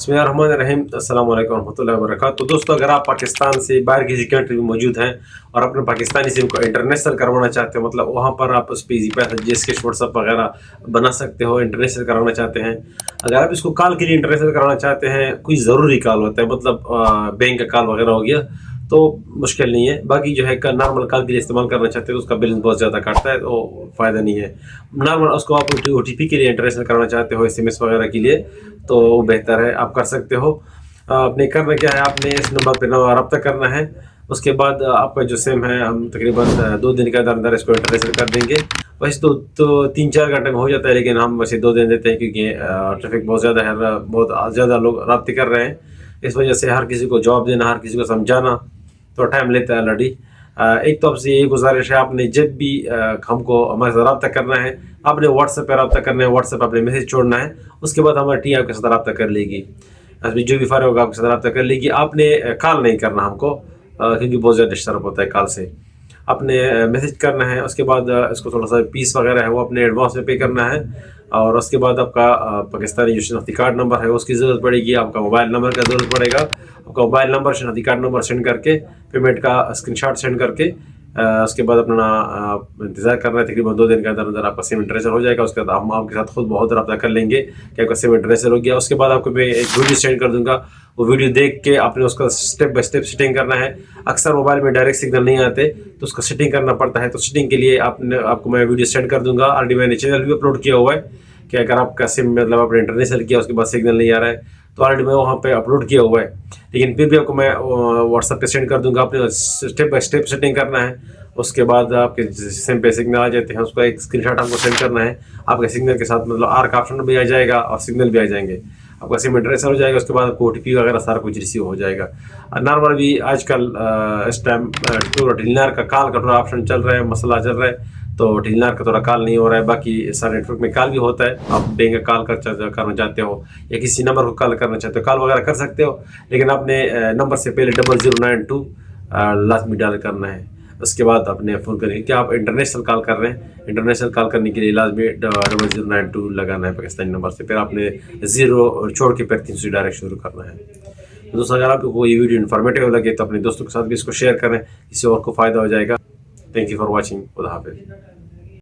बिस्मिल्लाहिर्रहमानिर्रहीम। अस्सलाम वालेकुम रहमतुल्लाहि व बरकातहू। तो दोस्तों, अगर आप पाकिस्तान से बाहर किसी कंट्री में मौजूद हैं और अपने पाकिस्तानी सिम को इंटरनेशनल करवाना चाहते हो, मतलब वहाँ पर आप उस पर ईजी पैसा जीएसकेश व्हाट्सअप वगैरह बना सकते हो, इंटरनेशनल करवाना चाहते हैं। अगर आप इसको कॉल के लिए इंटरनेशनल करवाना चाहते हैं, कोई ज़रूरी कॉल होता है, मतलब बैंक का कॉल वगैरह हो गया, तो मुश्किल नहीं है। बाकी जो है नॉर्मल कॉल के लिए इस्तेमाल करना चाहते हैं तो उसका बैलेंस बहुत ज़्यादा काटता है, तो फ़ायदा नहीं है। नॉर्मल उसको आप OTP के लिए इंटरनेशनल करना चाहते हो, SMS वगैरह के लिए, तो वो बेहतर है, आप कर सकते हो। आपने करना क्या है, आपने इस नंबर पर रब्ता करना है। उसके बाद आपका जो सिम है, हम तकरीबन 2 दिन के अंदर अंदर इसको इंटरनेशनल कर देंगे। वैसे तो 3-4 घंटे में हो जाता है, लेकिन हम वैसे 2 दिन देते हैं, क्योंकि ट्रैफिक बहुत ज़्यादा है, बहुत ज़्यादा लोग रब्ते कर रहे हैं। इस वजह से हर किसी को जवाब देना, हर किसी को समझाना तो टाइम लेता है ऑलरेडी। एक तो आपसे यही गुजारिश है, आपने जब भी हमको हमारे साथ रब्ता करना है, आपने व्हाट्सएप पर रब्ता करना है, व्हाट्सएप अपने मैसेज छोड़ना है। उसके बाद हमारी टीम आपके साथ रब्ता कर लेगी, अभी जो भी फार होगा आपके साथ रब्ता कर लेगी। आपने कॉल नहीं करना हमको, क्योंकि बहुत ज़्यादा डिस्टर्ब होता है कॉल से। आपने मैसेज करना है, उसके बाद इसको थोड़ा सा फीस वगैरह है वो अपने एडवांस में पे करना है। और उसके बाद आपका पाकिस्तानी जो शनाख्ती कार्ड नंबर है उसकी ज़रूरत पड़ेगी, आपका मोबाइल नंबर का ज़रूरत पड़ेगा। आपका मोबाइल नंबर, शनाख्ती कार्ड नंबर सेंड करके, पेमेंट का स्क्रीनशॉट सेंड करके, उसके बाद अपना इंतज़ार करना है। तकरीबन 2 दिन के अंदर अंदर आपका सिम इंटरनेशनल हो जाएगा। उसके बाद हम आपके साथ खुद बहुत रब्ता कर लेंगे कि आपका सिम इंटरनेशनल हो गया। उसके बाद आपको मैं एक वीडियो सेंड कर दूंगा, वो वीडियो देख के आपने उसका स्टेप बाय स्टेप सेटिंग करना है। अक्सर मोबाइल में डायरेक्ट सिग्नल नहीं आते, तो उसका सेटिंग करना पड़ता है। तो सेटिंग के लिए आपको मैं वीडियो सेंड कर दूंगा। ऑलरेडी मैंने चैनल भी अपलोड किया हुआ है कि अगर आपका सिम मतलब आपने इंटरनेशनल किया, उसके बाद सिग्नल नहीं आ रहा है, तो ऑलरेडी मैं वहाँ पे अपलोड किया हुआ है। लेकिन फिर भी आपको मैं व्हाट्सएप पे सेंड कर दूंगा। आपने स्टेप बाय स्टेप सेटिंग करना है। उसके बाद आपके सिम पे सिग्नल आ जाते हैं, उसका एक स्क्रीनशॉट आपको सेंड करना है। आपके सिग्नल के साथ मतलब आर का ऑप्शन भी आ जाएगा और सिग्नल भी आ जाएंगे, आपका सिम इंटरनेशनल हो जाएगा। उसके बाद आपको OTP वगैरह सारा कुछ रिसीव हो जाएगा। नॉर्मल भी आजकल इस टाइम टेलीनार का कॉल का थोड़ा ऑप्शन चल रहा है, मसला चल रहा है, तो टेलीनार का थोड़ा कॉल नहीं हो रहा है। बाकी सारे नेटवर्क में कॉल भी होता है। आप बैंक का कॉल करना चाहते हो या किसी नंबर को कॉल करना चाहते हो, कॉल वगैरह कर सकते हो, लेकिन आपने नंबर से पहले 0092 लाजमी डायल करना है। उसके बाद अपने फ़ोन करेंगे कि आप इंटरनेशनल कॉल कर रहे हैं। इंटरनेशनल कॉल करने के लिए लाजमी 0092 लगाना है पाकिस्तानी नंबर से। फिर आपने 0 छोड़ के फिर 300 डायरेक्ट शुरू करना है। तो दोस्तों, अगर आपको ये वीडियो इन्फॉर्मेटिव लगे तो अपने दोस्तों के साथ भी इसको शेयर करें, इससे और को फ़ायदा हो जाएगा। Thank you for watching. खुदा हाफिज़।